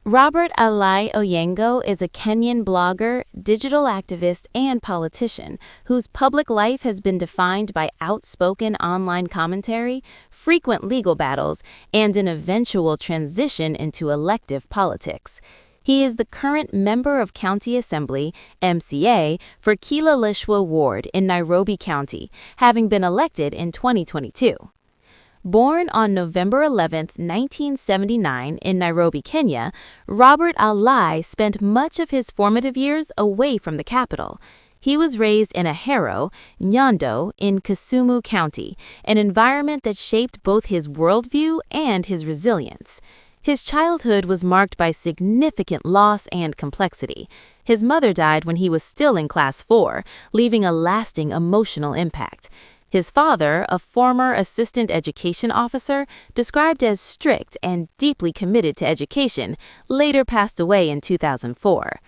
Robert Alai Oyengo is a Kenyan blogger, digital activist, and politician whose public life has been defined by outspoken online commentary, frequent legal battles, and an eventual transition into elective politics. He is the current Member of County Assembly, MCA, for Kilalishwa Ward in Nairobi County, having been elected in 2022. Born on November 11, 1979 in Nairobi, Kenya, Robert Alai spent much of his formative years away from the capital. He was raised in Ahero, Nyando, in Kisumu County, an environment that shaped both his worldview and his resilience. His childhood was marked by significant loss and complexity. His mother died when he was still in class 4, leaving a lasting emotional impact. His father, a former assistant education officer, described as strict and deeply committed to education, later passed away in 2004.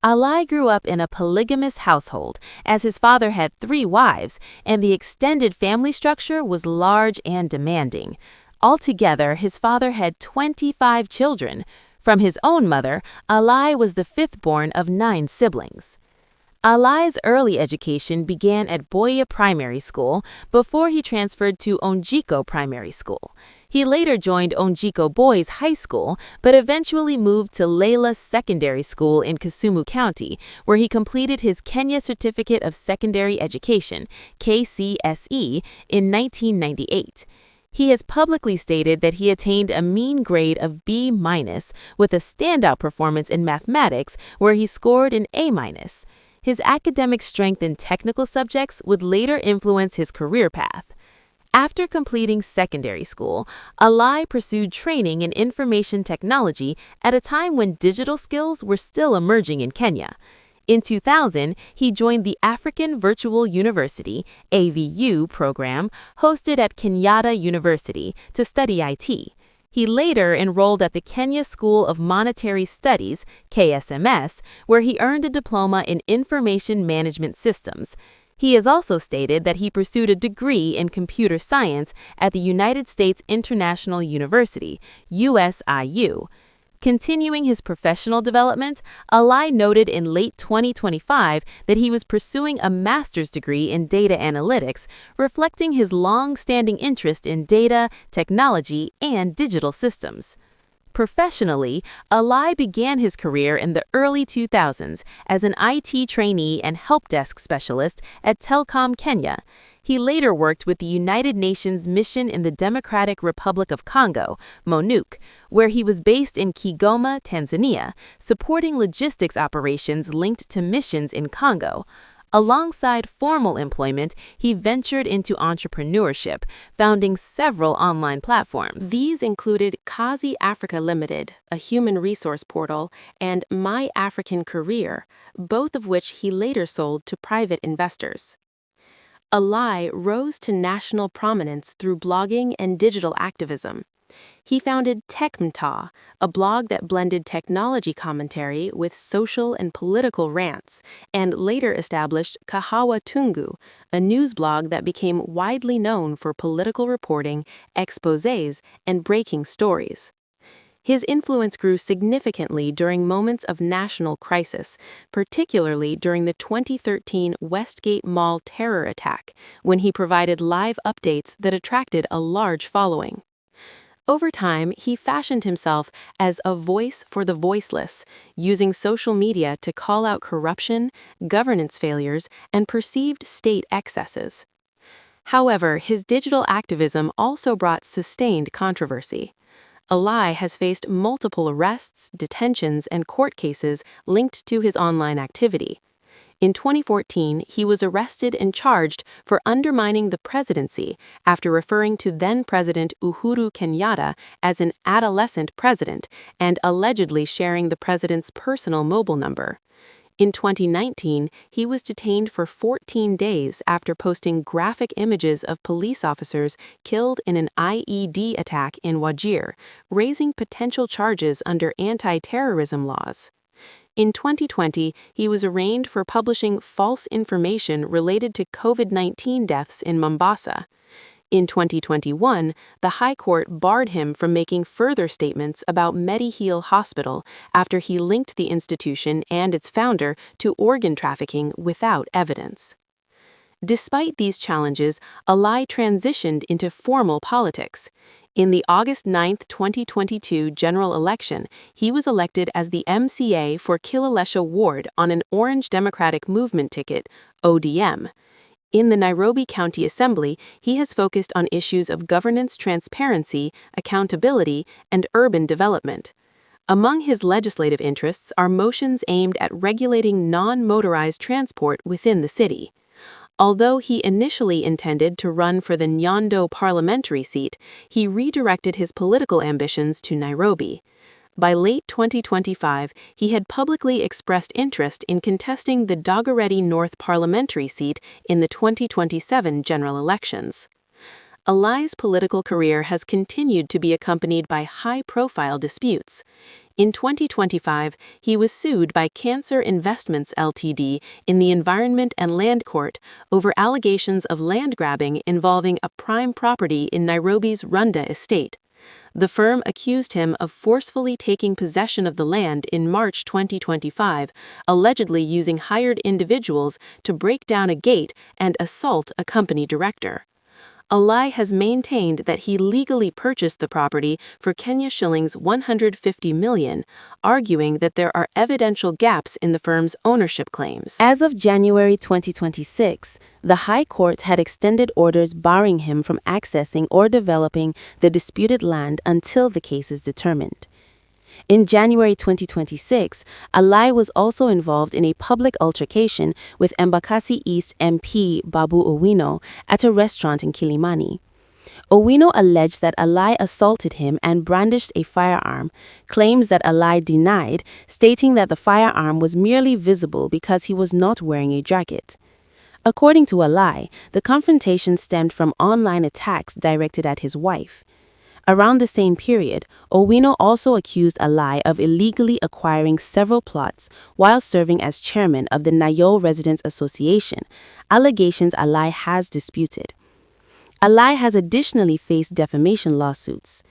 Alai grew up in a polygamous household, as his father had 3 wives, and the extended family structure was large and demanding. Altogether, his father had 25 children. From his own mother, Alai was the 5th born of 9 siblings. Alai's early education began at Boya Primary School before he transferred to Onjiko Primary School. He later joined Onjiko Boys High School, but eventually moved to Leila Secondary School in Kisumu County, where he completed his Kenya Certificate of Secondary Education, KCSE, in 1998. He has publicly stated that he attained a mean grade of B- with a standout performance in mathematics, where he scored an A-. His academic strength in technical subjects would later influence his career path. After completing secondary school, Alai pursued training in information technology at a time when digital skills were still emerging in Kenya. In 2000, he joined the African Virtual University (AVU) program hosted at Kenyatta University to study IT. He later enrolled at the Kenya School of Monetary Studies, KSMS, where he earned a diploma in Information Management Systems. He has also stated that he pursued a degree in computer science at the United States International University, USIU. Continuing his professional development, Alai noted in late 2025 that he was pursuing a master's degree in data analytics, reflecting his long-standing interest in data, technology, and digital systems. Professionally, Alai began his career in the early 2000s as an IT trainee and help desk specialist at Telkom Kenya. He later worked with the United Nations Mission in the Democratic Republic of Congo, MONUC, where he was based in Kigoma, Tanzania, supporting logistics operations linked to missions in Congo. Alongside formal employment, he ventured into entrepreneurship, founding several online platforms. These included Kazi Africa Limited, a human resource portal, and My African Career, both of which he later sold to private investors. Alai rose to national prominence through blogging and digital activism. He founded TechMta, a blog that blended technology commentary with social and political rants, and later established Kahawa Tungu, a news blog that became widely known for political reporting, exposés, and breaking stories. His influence grew significantly during moments of national crisis, particularly during the 2013 Westgate Mall terror attack, when he provided live updates that attracted a large following. Over time, he fashioned himself as a voice for the voiceless, using social media to call out corruption, governance failures, and perceived state excesses. However, his digital activism also brought sustained controversy. Alai has faced multiple arrests, detentions, and court cases linked to his online activity. In 2014, he was arrested and charged for undermining the presidency after referring to then-President Uhuru Kenyatta as an adolescent president and allegedly sharing the president's personal mobile number. In 2019, he was detained for 14 days after posting graphic images of police officers killed in an IED attack in Wajir, raising potential charges under anti-terrorism laws. In 2020, he was arraigned for publishing false information related to COVID-19 deaths in Mombasa. In 2021, the High Court barred him from making further statements about Mediheal Hospital after he linked the institution and its founder to organ trafficking without evidence. Despite these challenges, Alai transitioned into formal politics. In the August 9, 2022 general election, he was elected as the MCA for Kileleshwa Ward on an Orange Democratic Movement ticket, ODM. In the Nairobi County Assembly, he has focused on issues of governance transparency, accountability, and urban development. Among his legislative interests are motions aimed at regulating non-motorized transport within the city. Although he initially intended to run for the Nyondo parliamentary seat, he redirected his political ambitions to Nairobi. By late 2025, he had publicly expressed interest in contesting the Dagoretti North parliamentary seat in the 2027 general elections. Alai's political career has continued to be accompanied by high-profile disputes. In 2025, he was sued by Cancer Investments Ltd. In the Environment and Land Court over allegations of land grabbing involving a prime property in Nairobi's Runda estate. The firm accused him of forcefully taking possession of the land in March 2025, allegedly using hired individuals to break down a gate and assault a company director. Alai has maintained that he legally purchased the property for Kenya shillings 150 million, arguing that there are evidential gaps in the firm's ownership claims. As of January 2026, the High Court had extended orders barring him from accessing or developing the disputed land until the case is determined. In January 2026, Alai was also involved in a public altercation with Embakasi East MP Babu Owino at a restaurant in Kilimani. Owino alleged that Alai assaulted him and brandished a firearm, claims that Alai denied, stating that the firearm was merely visible because he was not wearing a jacket. According to Alai, the confrontation stemmed from online attacks directed at his wife. Around the same period, Owino also accused Alai of illegally acquiring several plots while serving as chairman of the Nayo Residents Association, allegations Alai has disputed. Alai has additionally faced defamation lawsuits.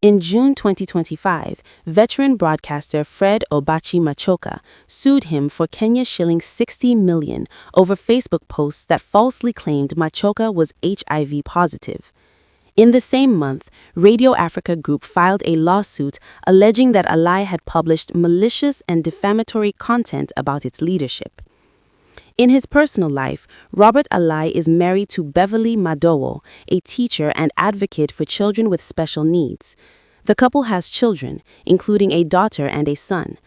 In June 2025, veteran broadcaster Fred Obachi Machoka sued him for Kenya shillings 60 million over Facebook posts that falsely claimed Machoka was HIV positive. In the same month, Radio Africa Group filed a lawsuit alleging that Alai had published malicious and defamatory content about its leadership. In his personal life, Robert Alai is married to Beverly Madowo, a teacher and advocate for children with special needs. The couple has children, including a daughter and a son.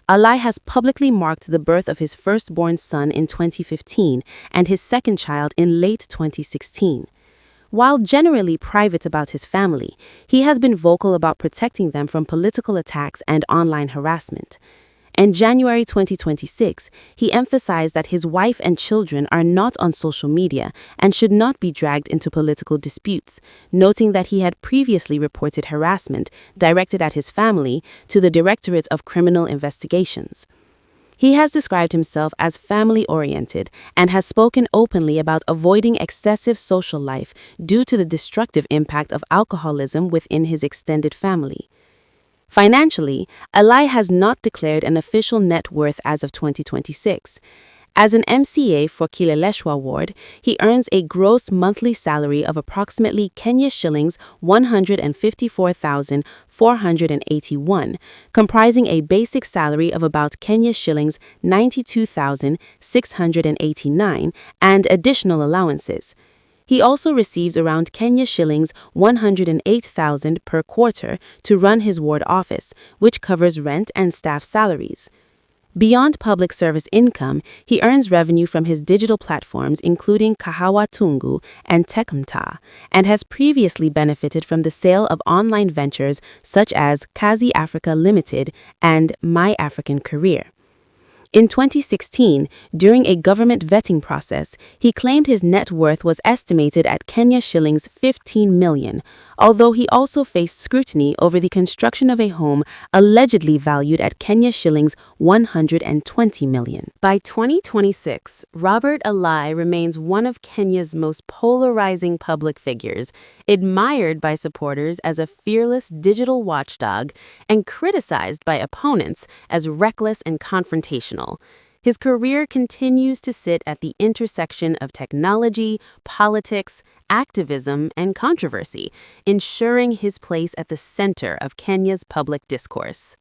Alai has publicly marked the birth of his firstborn son in 2015 and his second child in late 2016. While generally private about his family, he has been vocal about protecting them from political attacks and online harassment. In January 2026, he emphasized that his wife and children are not on social media and should not be dragged into political disputes, noting that he had previously reported harassment directed at his family to the Directorate of Criminal Investigations. He has described himself as family-oriented and has spoken openly about avoiding excessive social life due to the destructive impact of alcoholism within his extended family. Financially, Alai has not declared an official net worth as of 2026. As an MCA for Kileleshwa Ward, he earns a gross monthly salary of approximately Kenya shillings 154,481, comprising a basic salary of about Kenya shillings 92,689 and additional allowances. He also receives around Kenya shillings 108,000 per quarter to run his ward office, which covers rent and staff salaries. Beyond public service income, he earns revenue from his digital platforms including Kahawa Tungu and Tekmta, and has previously benefited from the sale of online ventures such as Kazi Africa Limited and My African Career. In 2016, during a government vetting process, he claimed his net worth was estimated at Kenya shillings 15 million, although he also faced scrutiny over the construction of a home allegedly valued at Kenya shillings 120 million. By 2026, Robert Alai remains one of Kenya's most polarizing public figures, admired by supporters as a fearless digital watchdog and criticized by opponents as reckless and confrontational. His career continues to sit at the intersection of technology, politics, activism, and controversy, ensuring his place at the center of Kenya's public discourse.